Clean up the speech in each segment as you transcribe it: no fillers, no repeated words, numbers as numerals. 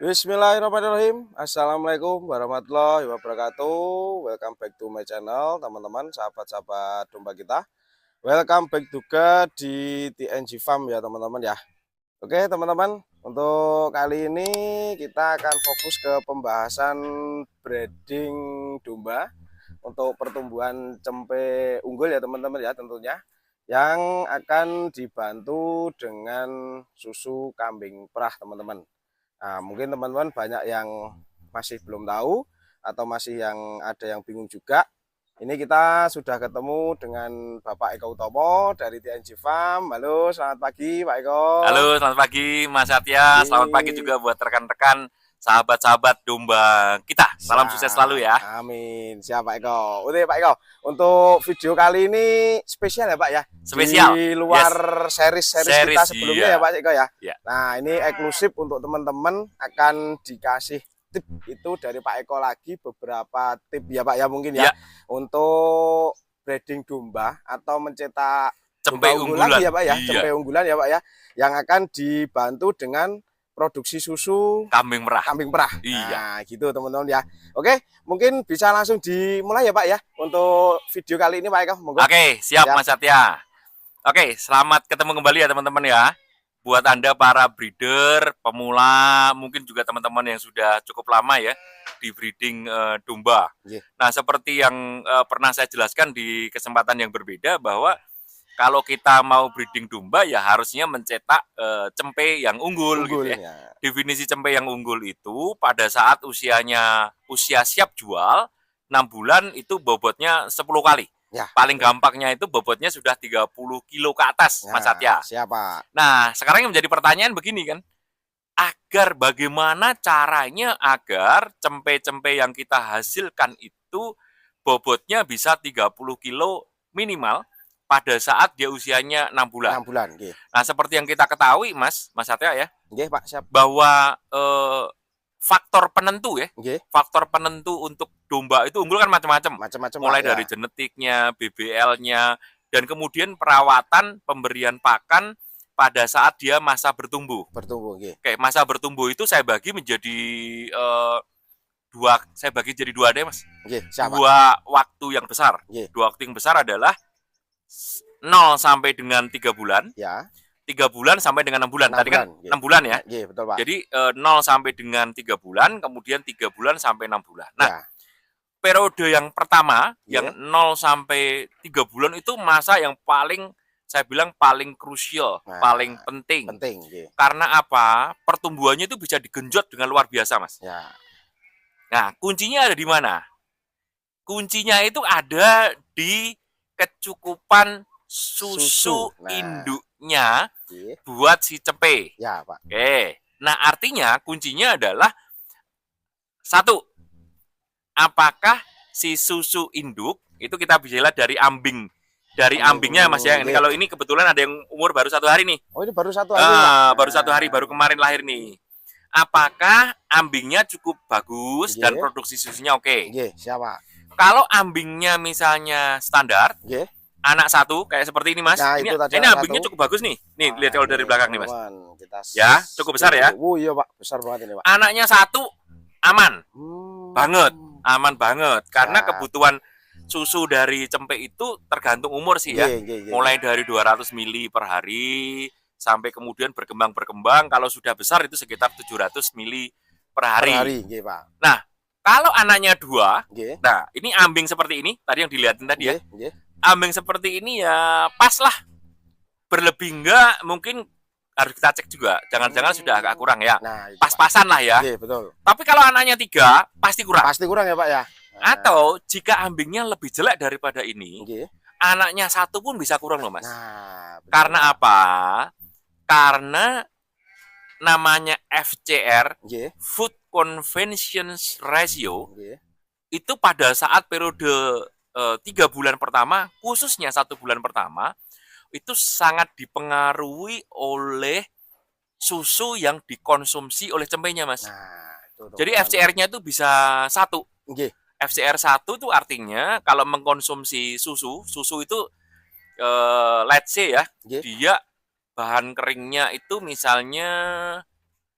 Bismillahirrahmanirrahim. Assalamualaikum warahmatullahi wabarakatuh. Welcome back to my channel, teman-teman, sahabat-sahabat domba kita. Welcome back juga di TNG Farm ya, teman-teman ya. Oke, teman-teman, untuk kali ini kita akan fokus ke pembahasan breeding domba untuk pertumbuhan cempe unggul ya, teman-teman ya, tentunya yang akan dibantu dengan susu kambing perah, teman-teman. Nah, mungkin teman-teman banyak yang masih belum tahu atau masih ada yang bingung juga. Ini kita sudah ketemu dengan Bapak Eko Utomo dari TNG Farm. Halo, selamat pagi Pak Eko. Halo, selamat pagi Mas Satya. Selamat pagi juga buat rekan-rekan, sahabat-sahabat domba kita. Salam sukses selalu ya. Amin. Siap Pak Eko. Oke Pak Eko, untuk video kali ini spesial ya Pak ya. Spesial. Di luar series kita sebelumnya iya. ya Pak Eko ya. Iya. Nah, ini eksklusif untuk teman-teman, akan dikasih tip itu dari Pak Eko lagi, beberapa tip ya Pak ya mungkin ya, untuk breeding domba atau mencetak Cempe domba unggul unggulan lagi ya Pak ya, iya. cempe unggulan ya Pak ya, yang akan dibantu dengan produksi susu kambing merah. Iya. Nah, gitu teman-teman ya. Oke, mungkin bisa langsung dimulai ya Pak ya untuk video kali ini Pak Eko. Monggo. Oke, siap Mas Satya. Oke, selamat ketemu kembali ya teman-teman ya. Buat Anda para breeder, pemula, mungkin juga teman-teman yang sudah cukup lama ya di breeding domba. Nah, seperti yang pernah saya jelaskan di kesempatan yang berbeda, bahwa kalau kita mau breeding domba ya harusnya mencetak cempe yang unggul gitu ya. Definisi cempe yang unggul itu pada saat usia siap jual 6 bulan itu bobotnya 10 kali. Ya. Paling gampangnya itu bobotnya sudah 30 kilo ke atas, Mas Satya. Siapa? Nah, sekarang yang menjadi pertanyaan begini kan, bagaimana caranya agar cempe-cempe yang kita hasilkan itu bobotnya bisa 30 kilo minimal pada saat dia usianya 6 bulan. 6 bulan, okay. Nah, seperti yang kita ketahui, Mas Satya ya, okay, Pak, siap. Bahwa faktor penentu ya, faktor penentu untuk domba itu unggul kan macam-macam. Mulai dari genetiknya, BBL-nya, dan kemudian perawatan, pemberian pakan pada saat dia masa bertumbuh. Oke, masa bertumbuh itu saya bagi menjadi dua deh, Mas. Dua waktu yang besar. Dua waktu yang besar adalah 0 sampai dengan 3 bulan. Ya. 3 bulan sampai dengan 6 bulan. Tadi kan 6 bulan ya. Betul, Pak. Jadi 0 sampai dengan 3 bulan, kemudian 3 bulan sampai 6 bulan. Nah, periode yang pertama, yang 0 sampai 3 bulan itu masa yang paling, saya bilang paling krusial, paling penting. Karena apa? Pertumbuhannya itu bisa digenjot dengan luar biasa, Mas. Nah, kuncinya ada di mana? Kuncinya itu ada di kecukupan susu induknya buat si cempe. Ya, Pak. Oke. Nah, artinya kuncinya adalah satu, apakah si susu induk itu kita bisa lihat dari ambing. Dari ambingnya, Mas ya. Ini kalau ini kebetulan ada yang umur baru 1 hari nih. Oh, ini baru 1 hari. Baru 1 hari, baru kemarin lahir nih. Apakah ambingnya cukup bagus dan produksi susunya oke? Siapa? Kalau ambingnya misalnya standar, anak 1 kayak seperti ini, Mas. Nah, ini ambingnya cukup bagus nih. Nih, lihat kalau dari belakang nih, Mas. Ya, cukup besar ya. Oh iya, Pak. Besar banget ini, Pak. Anaknya 1 aman. Banget, aman banget. Karena kebutuhan susu dari cempe itu tergantung umur sih ya. Mulai dari 200 mili per hari sampai kemudian berkembang. Kalau sudah besar itu sekitar 700 mili per hari. Pak. Nah, kalau anaknya 2, nah ini ambing seperti ini, tadi yang dilihatin tadi ya. Ambing seperti ini ya pas lah. Berlebih enggak, mungkin harus kita cek juga. Jangan-jangan sudah agak kurang ya. Pas-pasan lah ya. Betul. Tapi kalau anaknya 3, pasti kurang. Pasti kurang ya, Pak ya. Atau jika ambingnya lebih jelek daripada ini, anaknya 1 pun bisa kurang loh, Mas. Karena apa? Karena namanya FCR, Food Consumption Ratio, itu pada saat periode 3 bulan pertama, khususnya 1 bulan pertama, itu sangat dipengaruhi oleh susu yang dikonsumsi oleh cempenya, Mas. Jadi FCR-nya itu bisa 1. FCR 1 itu artinya kalau mengkonsumsi susu itu let's say ya, dia bahan keringnya itu misalnya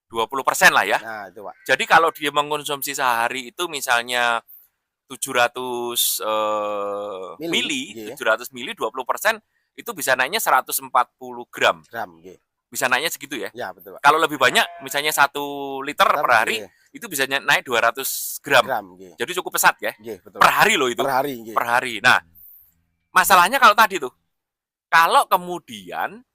20% lah ya. Nah, itu Pak. Jadi kalau dia mengkonsumsi sehari itu misalnya 700 mili, 700 mili 20% itu bisa naiknya 140 gram. Bisa naiknya segitu ya? Ya, betul Pak. Kalau lebih banyak, misalnya 1 liter per hari, itu bisa naik 200 gram. Jadi cukup pesat ya? Betul. Per hari loh itu. Per hari. Nah, masalahnya kalau tadi tuh, kalau kemudian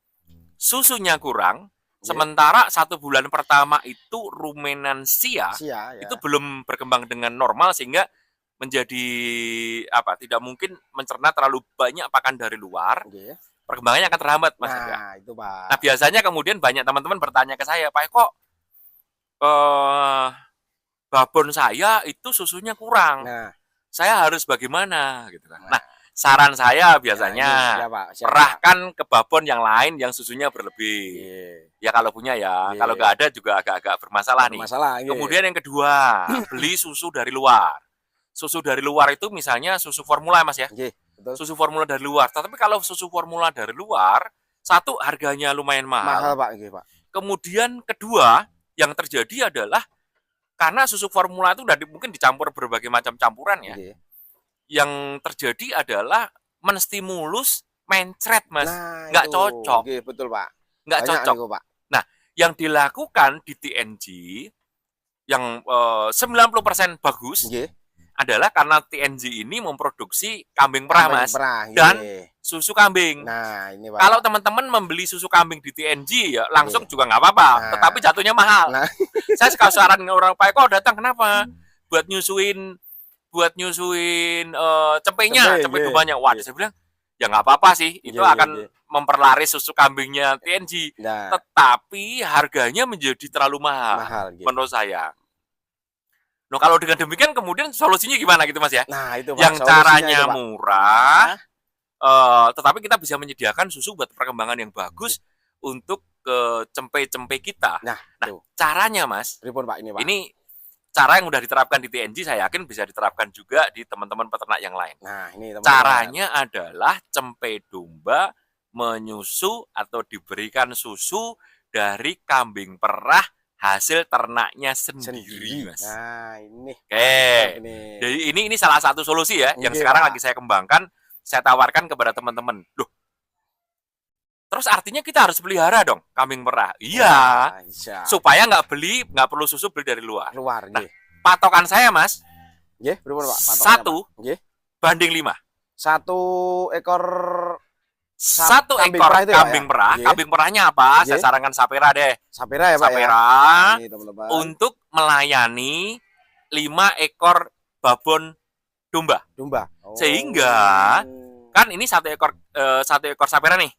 susunya kurang, sementara 1 bulan pertama itu rumenansia ya. Itu belum berkembang dengan normal sehingga menjadi tidak mungkin mencerna terlalu banyak pakan dari luar. Perkembangannya akan terhambat, Mas. Nah, itu Pak. Nah, biasanya kemudian banyak teman-teman bertanya ke saya, Pak, kok babon saya itu susunya kurang. Saya harus bagaimana gitu kan. Nah, saran saya biasanya perahkan ke babon yang lain yang susunya berlebih. Ya kalau punya ya, kalau nggak ada juga agak-agak bermasalah nih. Kemudian yang kedua, beli susu dari luar. Susu dari luar itu misalnya susu formula, Mas ya. Susu formula dari luar. Tapi kalau susu formula dari luar, satu harganya lumayan mahal. Pak. Kemudian kedua, yang terjadi adalah karena susu formula itu mungkin dicampur berbagai macam campuran ya. Yang terjadi adalah menstimulus mencret, Mas. Nggak cocok. Betul Pak. Nggak cocok. Pak. Nah, yang dilakukan di TNG yang 90% bagus adalah karena TNG ini memproduksi kambing perah, Mas. Dan susu kambing. Nah, ini Pak. Kalau teman-teman membeli susu kambing di TNG ya langsung juga nggak apa-apa, tetapi jatuhnya mahal. Saya sekali saran orang Pak Eko datang kenapa? Buat nyusuin cempenya, cempe dombanya. Waduh, saya bilang ya nggak apa-apa sih, itu akan memperlaris susu kambingnya TNG. Tetapi harganya menjadi terlalu mahal menurut saya. Nah, kalau dengan demikian kemudian solusinya gimana gitu, Mas ya? Nah, itu Pak. Yang caranya murah, tetapi kita bisa menyediakan susu buat perkembangan yang bagus untuk ke cempe-cempe kita. Nah, caranya, Mas. Pak, ini Pak. Ini cara yang udah diterapkan di TNG, saya yakin bisa diterapkan juga di teman-teman peternak yang lain. Nah, ini teman-teman. Caranya adalah cempe domba menyusu atau diberikan susu dari kambing perah hasil ternaknya sendiri, Mas. Nah, ini. Oke. Jadi ini salah satu solusi ya yang sekarang lagi saya kembangkan, saya tawarkan kepada teman-teman. Loh. Terus artinya kita harus pelihara dong kambing perah. Iya. Supaya nggak perlu susu beli dari luar. Nah, patokan saya, Mas. Berapa Pak? Patokannya, 1:5. 1 ekor 1 ekor kambing perah. Kambing perahnya apa? Saya sarankan Sapera deh. Sapera ya Pak. Sapera untuk melayani 5 ekor babon domba. Sehingga kan ini 1 ekor Sapera nih.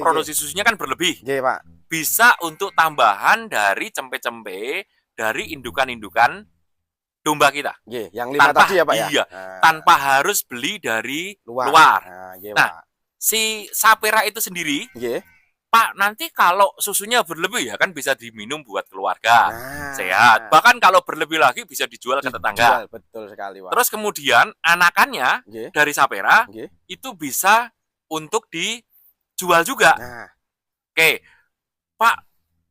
Produksi susunya kan berlebih. Pak. Bisa untuk tambahan dari cempe-cempe dari indukan-indukan domba kita. Yang 5 tadi ya Pak ya. Iya. Tanpa harus beli dari luar. Nah, si Sapera itu sendiri, Pak, nanti kalau susunya berlebih ya kan bisa diminum buat keluarga, sehat. Bahkan kalau berlebih lagi bisa dijual ke tetangga. Betul sekali, Pak. Terus kemudian anakannya dari Sapera itu bisa untuk dijual juga. Oke, Pak,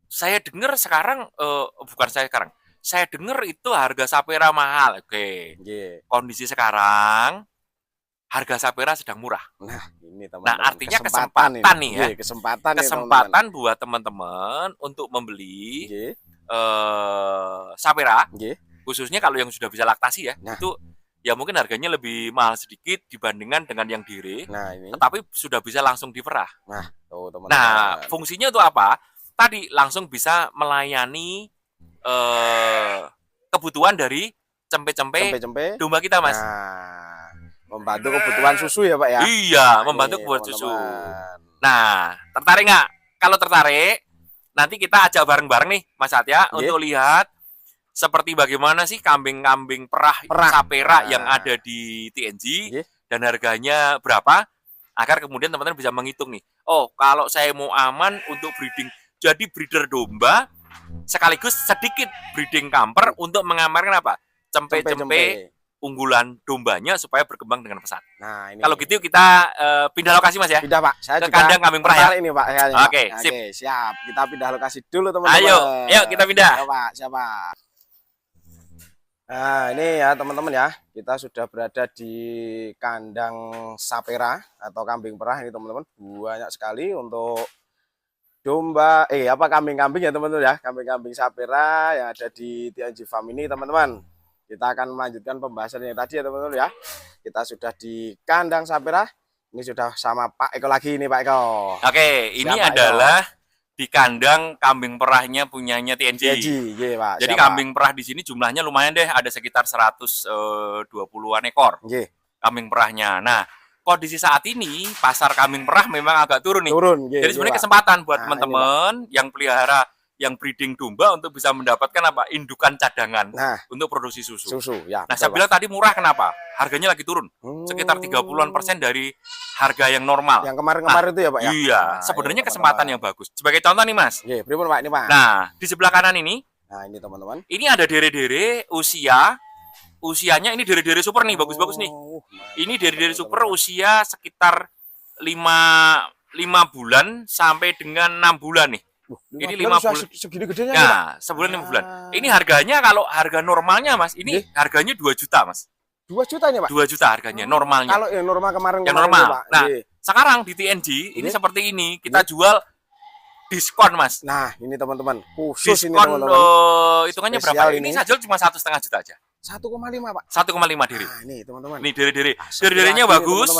saya dengar sekarang, saya dengar itu harga Sapera mahal. Oke, kondisi sekarang harga Sapera sedang murah. Nah, ini teman-teman. Nah, artinya kesempatan nih ya. Kesempatan buat teman-teman untuk membeli Sapera. Khususnya kalau yang sudah bisa laktasi ya. Itu ya mungkin harganya lebih mahal sedikit dibandingkan dengan yang diri. Tetapi sudah bisa langsung diperah. Nah, fungsinya itu apa? Tadi langsung bisa melayani kebutuhan dari cempe-cempe domba kita, Mas. Membantu kebutuhan susu ya Pak ya? Iya, membantu kebutuhan susu. Nah, tertarik nggak? Kalau tertarik, nanti kita ajak bareng-bareng nih Mas Satya untuk lihat seperti bagaimana sih kambing-kambing perah. Sapera yang ada di TNG dan harganya berapa, agar kemudian teman-teman bisa menghitung nih. Oh, kalau saya mau aman untuk breeding, jadi breeder domba, sekaligus sedikit breeding kamper untuk mengamankan apa? Cempe-cempe unggulan dombanya supaya berkembang dengan pesat. Nah, ini. Kalau gitu kita pindah lokasi Mas ya. Pindah Pak, saya ke juga kandang kambing perah ya. Ini Pak. Oke, sip. Oke, siap. Kita pindah lokasi dulu teman-teman. Ayo kita pindah. Ya Pak, siapa? Nah, ini ya teman-teman ya. Kita sudah berada di kandang sapera atau kambing perah ini teman-teman. Banyak sekali untuk domba, kambing-kambing ya teman-teman ya. Kambing-kambing sapera yang ada di TNG Farm ini teman-teman. Kita akan melanjutkan pembahasannya tadi ya teman-teman ya. Kita sudah di kandang sapera. Ini sudah sama Pak Eko lagi nih Pak Eko. Oke, ini adalah di kandang kambing perahnya punyanya TNG. Iya, Pak. Jadi kambing perah di sini jumlahnya lumayan deh, ada sekitar 120-an ekor. Kambing perahnya. Nah, kondisi saat ini pasar kambing perah memang agak turun nih. Jadi sebenarnya kesempatan buat teman-teman yang pelihara, yang breeding domba untuk bisa mendapatkan indukan cadangan untuk produksi susu. Ya, nah, saya bilang tadi murah kenapa? Harganya lagi turun. Sekitar 30-an% dari harga yang normal. Yang kemarin-kemarin itu ya, Pak ya? Iya, sebenarnya kesempatan yang bagus. Sebagai contoh nih, Mas. Iya, pripun Pak ini, Pak? Nah, di sebelah kanan ini. Nah, ini teman-teman. Ini ada dere-dere usianya ini dere-dere super nih, bagus-bagus nih. Ini dere-dere super usia sekitar 5 bulan sampai dengan 6 bulan nih. Ini 5 bulan segini gedenya. Nah, sebulan 5 bulan. Ini harganya kalau harga normalnya Mas, ini harganya 2 juta Mas. 2 juta nih Pak? 2 juta harganya normalnya. Kalau yang normal kemarin yang normal. Pak. Nah, sekarang di TNG ini seperti ini, kita jual diskon Mas. Nah, ini teman-teman, khusus diskon, ini teman-teman. Hitungannya berapa? Ini saya jual cuma 1,5 juta aja. 1,5 Pak. 1,5 diri. Nah, ini teman-teman. Ini diri-diri. Diri-dirinya bagus.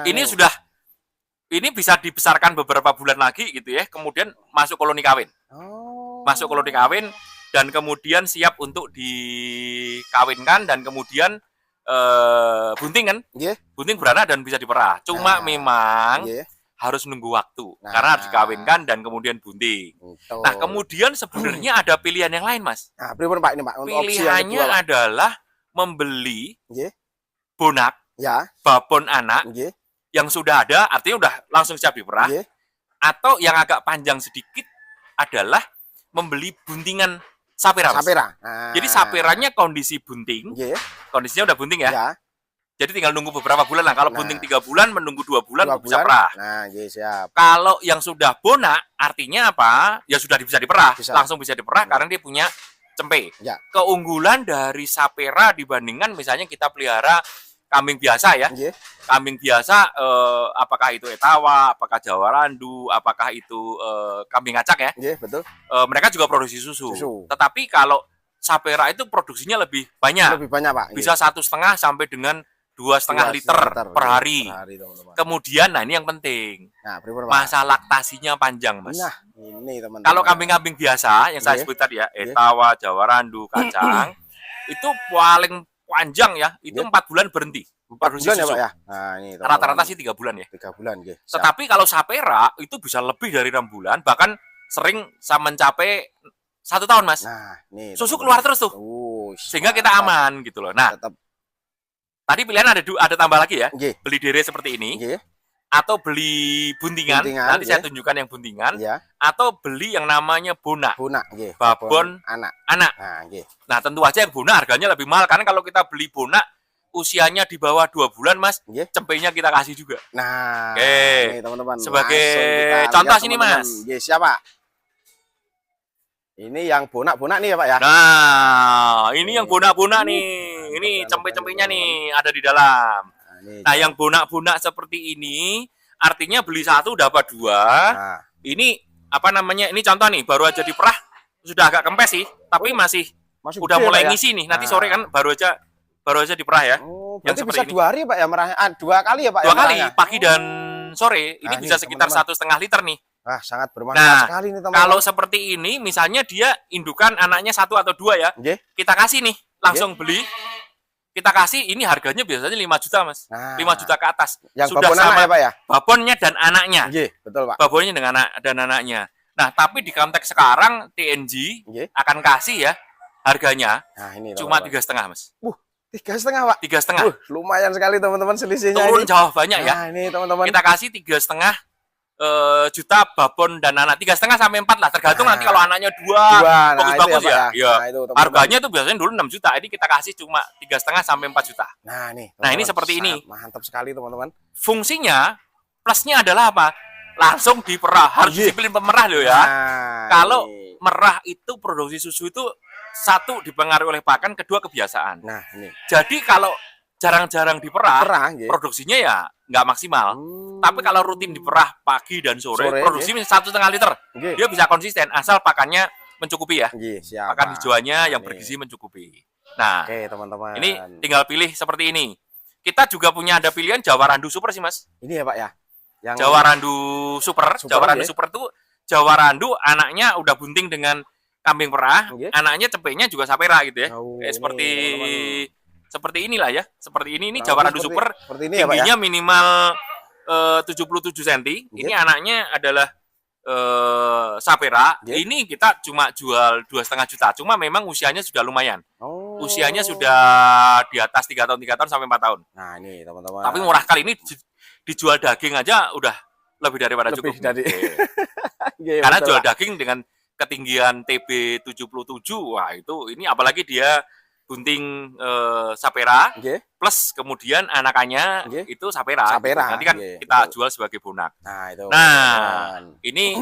Ini sudah bisa dibesarkan beberapa bulan lagi gitu ya. Kemudian masuk koloni kawin. Masuk koloni kawin dan kemudian siap untuk dikawinkan dan kemudian bunting kan? Bunting beranak dan bisa diperah. Cuma memang harus nunggu waktu karena harus dikawinkan dan kemudian bunting. Nah, kemudian sebenarnya ada pilihan yang lain, Mas. Nah, berapa Pak ini, Pak? Pilihannya adalah membeli bonak, babon anak yang sudah ada, artinya udah langsung siap diperah. Atau yang agak panjang sedikit adalah membeli buntingan sapera, Mas. Jadi saperanya kondisi bunting, kondisinya udah bunting ya. Jadi tinggal nunggu beberapa bulan lah. Kalau bunting 3 bulan, menunggu 2 bulan bisa perah. Nah, siap. Kalau yang sudah bonak, artinya apa? Ya sudah bisa diperah. Langsung bisa diperah karena dia punya cempe. Keunggulan dari sapera dibandingkan misalnya kita pelihara kambing biasa ya. Kambing biasa, apakah itu etawa, apakah Jawa Randu, apakah itu kambing acak ya. Betul. Mereka juga produksi susu. Tetapi kalau sapera itu produksinya lebih banyak. Lebih banyak, Pak. Bisa 1,5 sampai dengan 2,5 liter per hari. Kemudian, nah ini yang penting. Masa laktasinya panjang, Mas. Nah, ini teman-teman. Kalau kambing-kambing biasa yang saya sebut tadi ya, etawa, Jawa Randu, kacang, itu paling panjang ya, itu 4 bulan berhenti. 4 bulan ya, Pak ya? Nah, ini rata-rata sih 3 bulan ya. 3 bulan, Tetapi kalau sapera itu bisa lebih dari 6 bulan, bahkan sering mencapai 1 tahun, Mas. Nah, nih. Susu keluar terus tuh. Sehingga kita aman gitu loh. Nah, tadi pilihan ada tambah lagi ya. Beli dere seperti ini. Atau beli buntingan. Nanti saya tunjukkan yang buntingan. Atau beli yang namanya bonak. Babon anak. Nah, tentu aja yang bonak harganya lebih mahal. Karena kalau kita beli bonak, usianya di bawah 2 bulan, Mas, cempenya kita kasih juga. Nah, ini teman-teman. Sebagai contoh sini, Mas. Siapa? Ini yang bonak-bonak nih ya, Pak ya? Nah, ini yang bonak-bonak nih. Ini cempe-cempenya nih ada di dalam. Nah, yang bonak-bonak seperti ini artinya beli 1 dapat 2. Ini apa namanya? Ini contoh nih, baru aja diperah, sudah agak kempes sih, tapi masih udah mulai ngisi nih. Nanti sore kan baru aja diperah ya. Yang bisa 2 hari Pak ya merahnya? 2 kali ya Pak? 2 kali, pagi dan sore. Ini bisa sekitar 1,5 liter nih. Sangat bermanfaat sekali nih teman-teman. Kalau seperti ini, misalnya dia indukan anaknya 1 atau 2 ya, kita kasih nih, langsung beli. Kita kasih, ini harganya biasanya 5 juta, Mas. 5 juta ke atas. Yang sudah babon sama ya, Pak ya? Babonnya dan anaknya. Betul, Pak. Babonnya dengan dan anaknya. Nah, tapi di konteks sekarang TNG akan kasih ya harganya ini, cuma 3,5, Mas. 3,5, Pak. 3,5. Lumayan sekali teman-teman selisihnya. Turun jauh banyak ya. Nah, ini teman-teman. Kita kasih 3,5 juta babon dan anak 3,5 sampai 4 lah, tergantung nanti kalau anaknya dua bagus-bagus ya. Harganya tuh biasanya dulu 6 juta, ini kita kasih cuma 3,5 sampai 4 juta. Nah ini seperti ini. Mantap sekali teman-teman. Fungsinya plusnya adalah apa? Langsung diperah, harus disiplin pemerah loh ya. Kalau merah itu produksi susu itu satu dipengaruhi oleh pakan, kedua kebiasaan. Nah ini. Jadi kalau jarang-jarang diperah, produksinya ya nggak maksimal. Tapi kalau rutin diperah pagi dan sore produksinya 1,5 liter. Dia bisa konsisten asal pakannya mencukupi ya. Pakan hijauannya yang bergizi mencukupi. Nah, teman-teman. Ini tinggal pilih seperti ini. Kita juga punya ada pilihan Jawa Randu Super sih, Mas. Ini ya, Pak ya. Yang Jawa Randu Super. Jawa Randu Super itu Jawa Randu anaknya udah bunting dengan kambing perah, anaknya cempenya juga sapera gitu ya. Seperti inilah ya. Seperti ini Jawa Randu Super. Ini tingginya ya, minimal 77 cm. Ini anaknya adalah sapera. Ini kita cuma jual 2,5 juta. Cuma memang usianya sudah lumayan. Usianya sudah di atas 3 tahun sampai 4 tahun. Nah, ini teman-teman. Tapi murah kali ini dijual daging aja udah lebih daripada cukup. Karena jual daging dengan ketinggian TB 77, wah ini apalagi dia bunting sapera, plus kemudian anakannya itu sapera. Nanti kan kita jual sebagai bonak. Nah, ini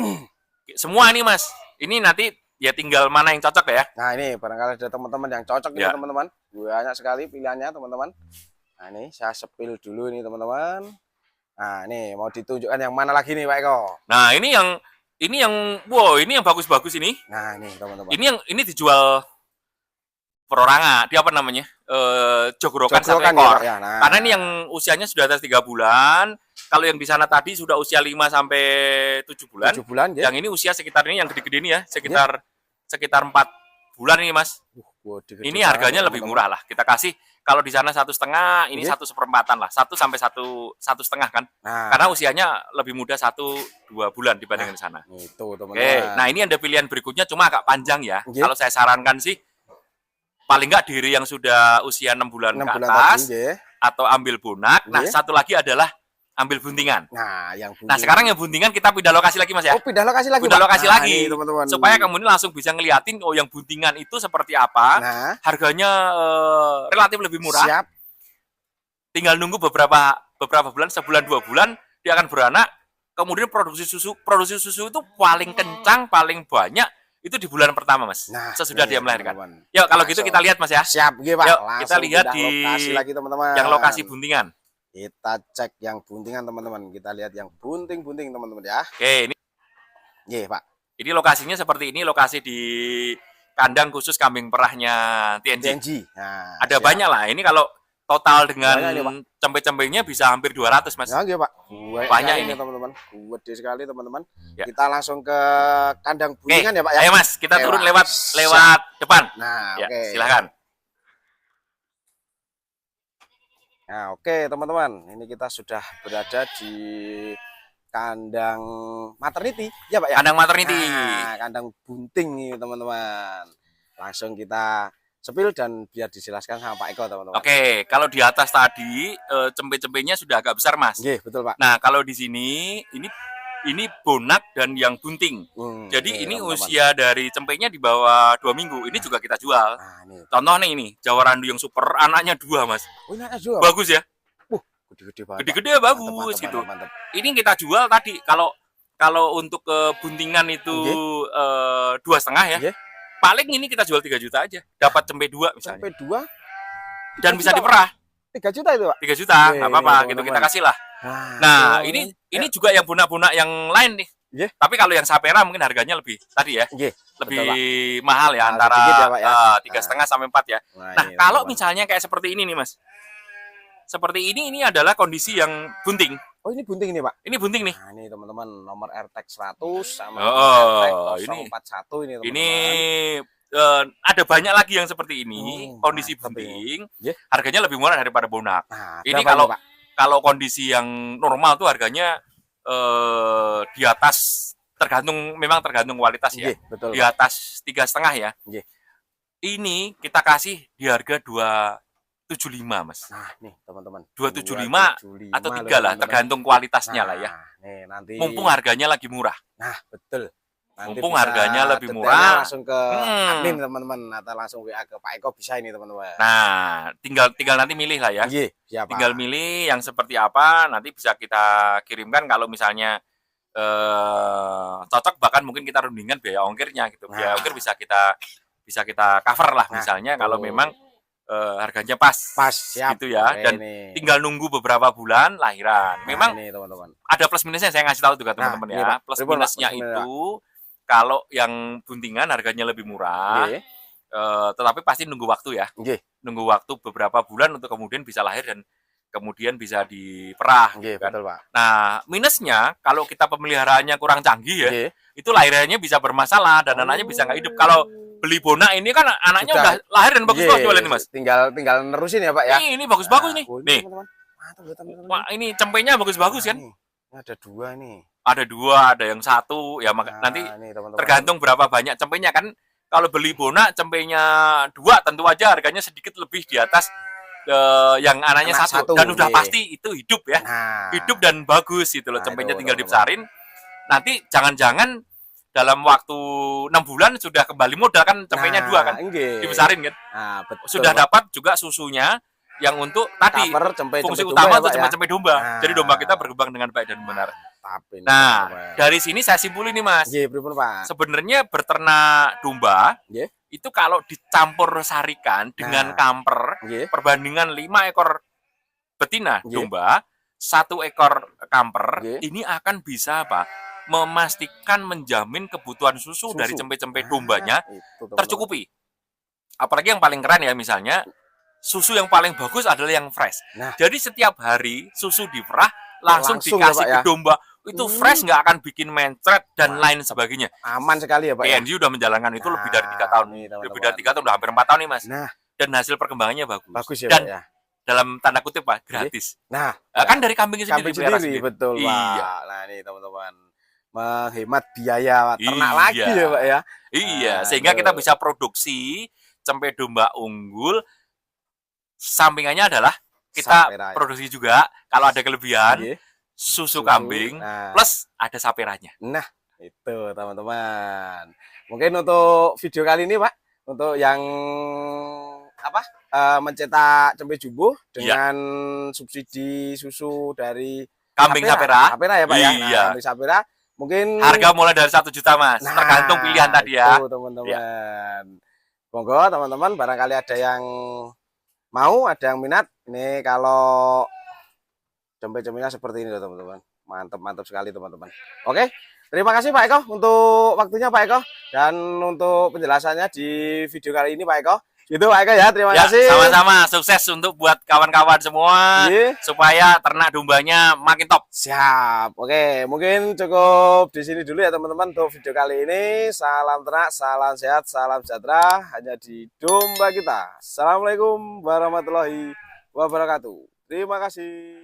semua ini Mas. Ini nanti ya tinggal mana yang cocok ya. Nah ini barangkali ada teman-teman yang cocok ya teman-teman. Banyak sekali pilihannya teman-teman. Nah ini saya sepil dulu ini teman-teman. Nah ini mau ditunjukkan yang mana lagi nih Pak Eko. Nah ini yang bagus-bagus ini. Nah ini teman-teman. Ini dijual perorangan, dia apa namanya? Jogorokan 1 ekor. Ya, nah. Karena ini yang usianya sudah atas 3 bulan. Kalau yang di sana tadi sudah usia 5 sampai 7 bulan. 7 bulan ya. Yang ini usia sekitar ini yang gede-gede ini ya, sekitar 4 bulan ini Mas. Ini harganya lebih murah lah. Kita kasih kalau di sana 1,5, ini 1/4 lah. 1 sampai 1,5 kan. Nah. Karena usianya lebih muda 1-2 bulan dibandingkan di sana. Itu teman-teman. Nah ini ada pilihan berikutnya cuma agak panjang ya. Kalau saya sarankan sih paling nggak diri yang sudah usia 6 bulan ke atas atau ambil bonak. Nah, satu lagi adalah ambil buntingan. Nah, sekarang yang buntingan kita pindah lokasi lagi Mas ya. Pindah lokasi lagi. Pindah lokasi lagi. Teman-teman. Supaya kamu ini langsung bisa ngeliatin yang buntingan itu seperti apa. Nah, harganya relatif lebih murah. Siap. Tinggal nunggu beberapa bulan, sebulan 2 bulan dia akan beranak. Kemudian produksi susu itu paling kencang, paling banyak itu di bulan pertama Mas. Nah, sesudah dia melahirkan. Yuk kalau gitu kita lihat Mas ya. Siap, Pak. Yuk kita lihat di lokasi lagi teman-teman. Yang lokasi buntingan. Kita cek yang buntingan teman-teman. Kita lihat yang bunting-bunting teman-teman ya. Oke, ini. Pak. Ini lokasinya seperti ini, lokasi di kandang khusus kambing perahnya TNG. Nah, ada banyak lah. Ini kalau total dengan cempe-cempenya bisa hampir 200 Mas. Ya, Pak. Banyak ini teman-teman. Gede sekali teman-teman. Ya. Kita langsung ke kandang buntingan ya Pak ya. Ayo Mas, kita turun lewat depan. Nah, ya, silakan. Nah, oke teman-teman, ini kita sudah berada di kandang maternity, ya Pak ya? Kandang maternity. Nah, kandang bunting nih teman-teman. Langsung kita sepil dan biar dijelaskan sama Pak Eko teman-teman. Oke, kalau di atas tadi cempe-cempenya sudah agak besar Mas. Iya, betul Pak. Nah, kalau di sini ini bonak dan yang bunting. Jadi ini teman-teman. Usia dari cempenya di bawah 2 minggu. Ini juga kita jual. Nah, contohnya ini Jawa Randu yang super, anaknya 2 Mas. Oh, anaknya 2. Bagus ya. Gede-gede banget. Gede-gede bagus gitu. Mantap. Ini kita jual tadi kalau untuk buntingan itu 2,5 ya. Paling ini kita jual 3 juta aja. Dapat cempe 2 misalnya. Cempe 2 dan bisa diperah. 3 juta itu Pak. 3 juta, nggak apa-apa gitu kita kasih lah. Nah, ini juga yang bonak-bonak yang lain nih. Tapi kalau yang sapera mungkin harganya lebih tadi ya. Lebih mahal ya, antara 3,5 sampai 4 ya. Nah, kalau misalnya kayak seperti ini nih Mas. Seperti ini adalah kondisi yang bunting. Oh, ini bunting nih Pak. Ini bunting nih. Nah, ini teman-teman nomor RTX 100 sama RTX 041 ini teman-teman. Ini ada banyak lagi yang seperti ini, kondisi bunting. Harganya lebih murah daripada bonak. Nah, ini kalau kondisi yang normal tuh harganya di atas tergantung kualitas ya. Betul, di atas 3,5 ya. Ini kita kasih di harga 275, Mas. Nah, nih teman-teman. 275 atau 3 lah, tergantung kualitasnya lah ya. Nih, nanti Mumpung harganya lagi murah. Nah, betul. Nanti Mumpung bisa harganya lebih detailnya murah, langsung ke admin teman-teman atau langsung WA ke Pak Eko bisa ini teman-teman. Nah, tinggal nanti milih lah ya. Iya, siapa? Tinggal milih yang seperti apa, nanti bisa kita kirimkan kalau misalnya cocok, bahkan mungkin kita rundingkan biaya ongkirnya gitu. Biaya ongkir bisa kita cover lah misalnya kalau memang harganya pas siap gitu ya. Dan tinggal nunggu beberapa bulan lahiran. Memang ini teman-teman, ada plus minusnya, saya ngasih tahu juga teman-teman ya. Plus minusnya itu kalau yang buntingan harganya lebih murah, tetapi pasti nunggu waktu ya. Nunggu waktu beberapa bulan untuk kemudian bisa lahir dan kemudian bisa diperah. Kan? Betul, Pak. Nah, minusnya kalau kita pemeliharaannya kurang canggih ya, itu lahirannya bisa bermasalah dan anaknya bisa nggak hidup. Kalau beli bonak ini kan anaknya udah lahir dan bagus-bagus jualan ini, Mas. Tinggal nerusin ya, Pak ya. Ini bagus-bagus nih. Nih. Teman-teman. Wah, ini cempenya bagus-bagus kan? Ini ada 2 nih. Ada 2, ada yang 1 ya, nanti tergantung berapa banyak cempenya kan. Kalau beli bonak cempenya 2 tentu aja harganya sedikit lebih di atas yang anaknya 1 dan udah pasti itu hidup ya. Hidup dan bagus gitu loh. Cempenya tinggal dibesarin. Nanti jangan-jangan dalam waktu 6 bulan sudah kembali modal kan, cempenya 2 kan. Dibesarin kan. Sudah dapat juga susunya yang untuk tadi fungsi utama untuk cempe domba. Jadi domba kita berkembang dengan baik dan benar. Nah, dari sini saya simpulin nih, Mas. Sebenarnya beternak domba itu kalau dicampur sarikan dengan kamper, perbandingan 5 ekor betina domba, 1 ekor kamper, ini akan bisa apa? Memastikan menjamin kebutuhan susu dari cempe-cempe dombanya tercukupi. Apalagi yang paling keren ya, misalnya susu yang paling bagus adalah yang fresh. Jadi setiap hari susu diperah langsung dikasih ke domba. Itu fresh, nggak akan bikin mencret dan lain sebagainya. Aman sekali ya, Pak. PNG udah menjalankan itu lebih dari 3 tahun. Lebih dari 3 tahun, udah hampir 4 tahun nih, Mas. Dan hasil perkembangannya bagus. Ya, dan Pak, ya? dalam tanda kutip, Pak, gratis. Kan dari kambingnya sendiri. Betul, Pak. Nah, ini teman-teman, menghemat biaya ternak lagi ya, Pak ya. Sehingga kita bisa produksi cempe domba unggul. Sampingannya adalah kita produksi juga kalau ada kelebihan susu kambing plus ada saperanya. Nah, itu teman-teman. Mungkin untuk video kali ini, Pak, untuk yang mencetak cempe jumbo dengan subsidi susu dari kambing sapera ya, Pak ya. Kambing sapera mungkin harga mulai dari 1 juta, Mas. Tergantung pilihan tadi ya. Teman-teman. Monggo teman-teman, barangkali ada yang mau, ada yang minat. Ini kalau cempe-cempenya seperti ini loh teman-teman. Mantap sekali teman-teman. Oke, terima kasih Pak Eko untuk waktunya Pak Eko dan untuk penjelasannya di video kali ini Pak Eko. Gitu Pak Eko ya, terima kasih. Sama-sama, sukses untuk buat kawan-kawan semua supaya ternak dombanya makin top. Siap. Oke, mungkin cukup di sini dulu ya teman-teman untuk video kali ini. Salam ternak, salam sehat, salam sejahtera hanya di domba kita. Assalamualaikum warahmatullahi wabarakatuh. Terima kasih.